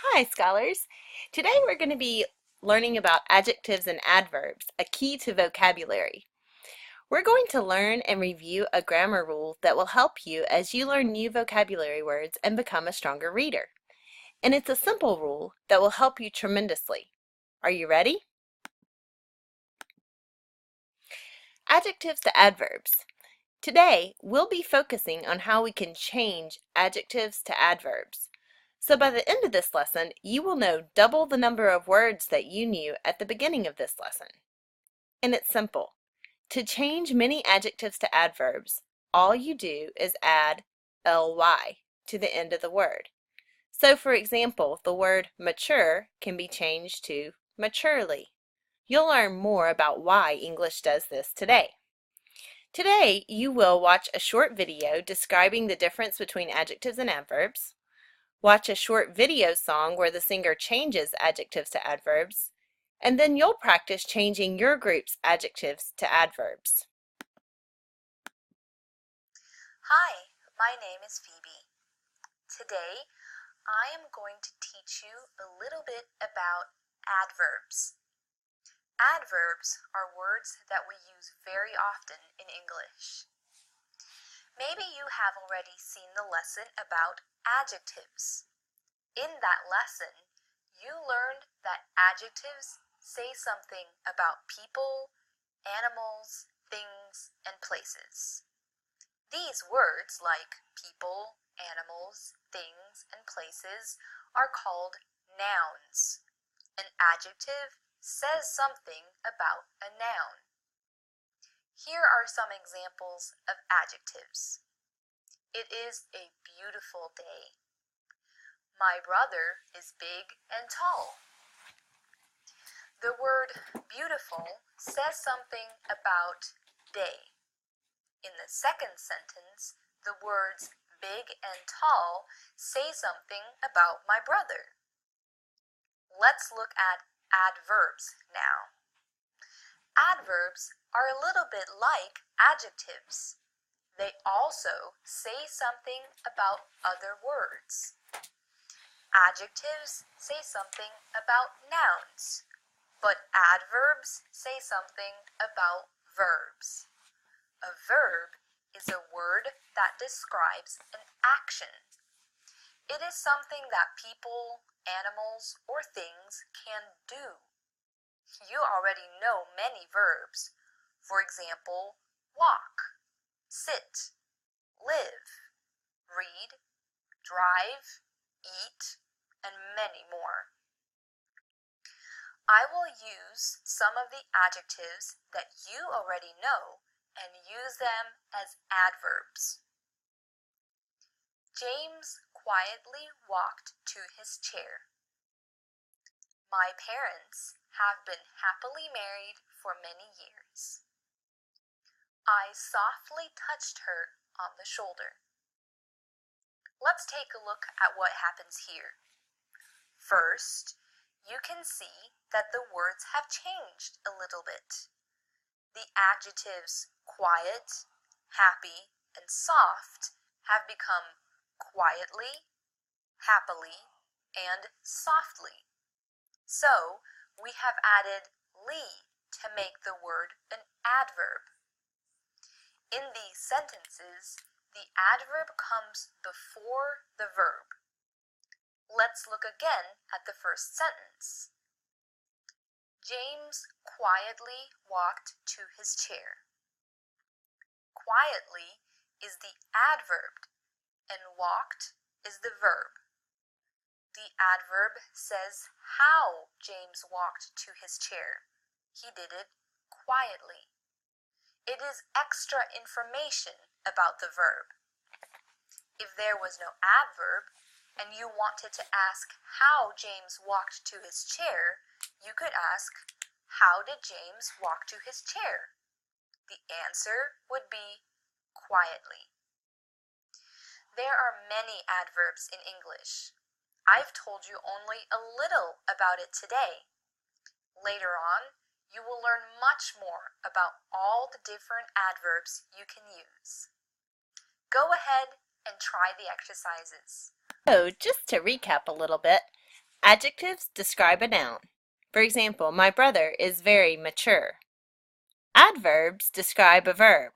Hi, scholars. Today we're going to be learning about adjectives and adverbs, a key to vocabulary. We're going to learn and review a grammar rule that will help you as you learn new vocabulary words and become a stronger reader. And it's a simple rule that will help you tremendously. Are you ready? Adjectives to adverbs. Today, we'll be focusing on how we can change adjectives to adverbs. So by the end of this lesson, you will know double the number of words that you knew at the beginning of this lesson. And it's simple. To change many adjectives to adverbs, all you do is add ly to the end of the word. So for example, the word mature can be changed to maturely. You'll learn more about why English does this today. Today, you will watch a short video describing the difference between adjectives and adverbs, watch a short video song where the singer changes adjectives to adverbs, and then you'll practice changing your group's adjectives to adverbs. Hi, my name is Phoebe. Today, I am going to teach you a little bit about adverbs. Adverbs are words that we use very often in English. Maybe you have already seen the lesson about adjectives. In that lesson, you learned that adjectives say something about people, animals, things, and places. These words, like people, animals, things, and places, are called nouns. An adjective says something about a noun. Here are some examples of adjectives. It is a beautiful day. My brother is big and tall. The word beautiful says something about day. In the second sentence, the words big and tall say something about my brother. Let's look at adverbs now. Adverbs are a little bit like adjectives. They also say something about other words. Adjectives say something about nouns, but adverbs say something about verbs. A verb is a word that describes an action. It is something that people, animals, or things can do. You already know many verbs. For example, walk, sit, live, read, drive, eat, and many more. I will use some of the adjectives that you already know and use them as adverbs. James quietly walked to his chair. My parents have been happily married for many years. I softly touched her on the shoulder. Let's take a look at what happens here. First, you can see that the words have changed a little bit. The adjectives quiet, happy, and soft have become quietly, happily, and softly. So, we have added "ly" to make the word an adverb. In these sentences, the adverb comes before the verb. Let's look again at the first sentence. James quietly walked to his chair. Quietly is the adverb, and walked is the verb. The adverb says how James walked to his chair. He did it quietly. It is extra information about the verb. If there was no adverb, and you wanted to ask how James walked to his chair, you could ask, how did James walk to his chair? The answer would be quietly. There are many adverbs in English. I've told you only a little about it today. Later on, you will learn much more about all the different adverbs you can use. Go ahead and try the exercises. So just to recap a little bit, Adjectives describe a noun. For example, my brother is very mature. Adverbs describe a verb.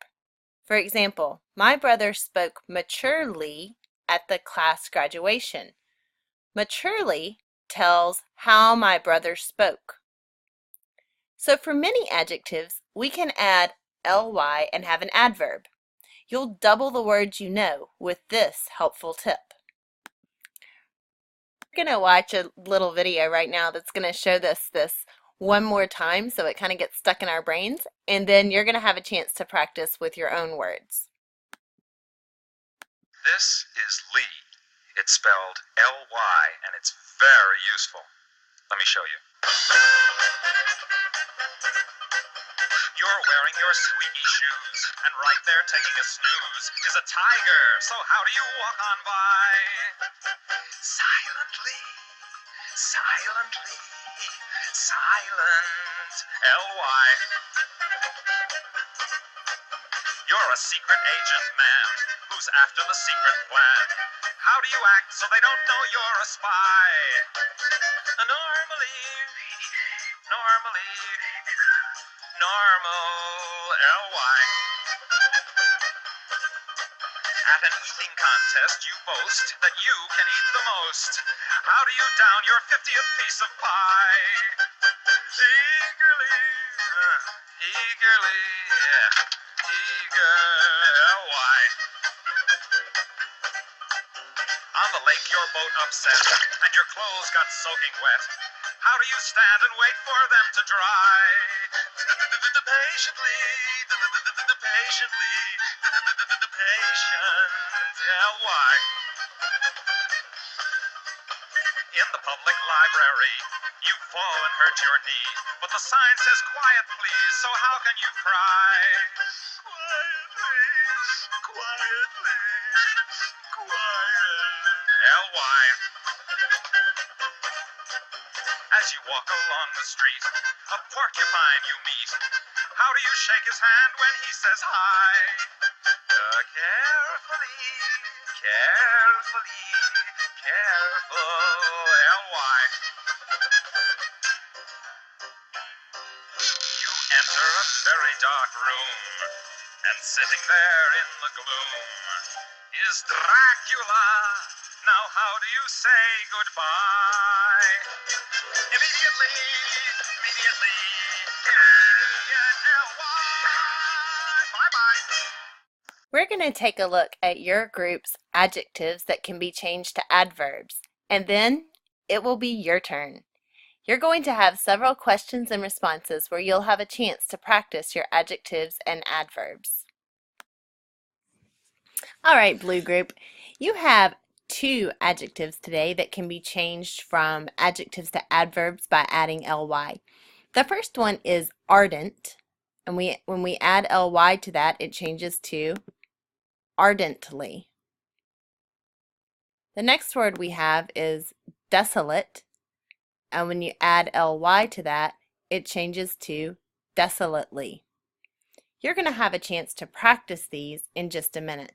For example, my brother spoke maturely at the class graduation. Maturely tells how my brother spoke. So for many adjectives, we can add ly and have an adverb. You'll double the words you know with this helpful tip. We're going to watch a little video right now that's going to show this one more time so it kind of gets stuck in our brains, and then you're going to have a chance to practice with your own words. This is Lee. It's spelled L-Y, and it's very useful. Let me show you. You're wearing your squeaky shoes, and right there taking a snooze is a tiger, so how do you walk on by? Silently, silently, silent, L-Y. You're a secret agent man who's after the secret plan. How do you act so they don't know you're a spy? Normally, normal, L-Y. At an eating contest, you boast that you can eat the most. How do you down your 50th piece of pie? Eagerly, yeah, eager, L-Y. On the lake, your boat upset, and your clothes got soaking wet. How do you stand and wait for them to dry? Patiently, patiently, patient, L-Y. In the public library, you fall and hurt your knee, but the sign says quiet please, so how can you cry? Quiet please, quiet please, quiet, L-Y. As you walk along the street, a porcupine you meet. How do you shake his hand when he says hi? Carefully, carefully, careful, L-Y. You enter a very dark room, and sitting there in the gloom is Dracula. Now how do you say goodbye? Immediately, L-Y. Bye-bye. We're going to take a look at your group's adjectives that can be changed to adverbs, and then it will be your turn. You're going to have several questions and responses where you'll have a chance to practice your adjectives and adverbs. All right, Blue Group, you have 2 adjectives today that can be changed from adjectives to adverbs by adding ly. The first one is ardent, and when we add ly to that, it changes to ardently. The next word we have is desolate, and when you add ly to that, it changes to desolately. You're going to have a chance to practice these in just a minute.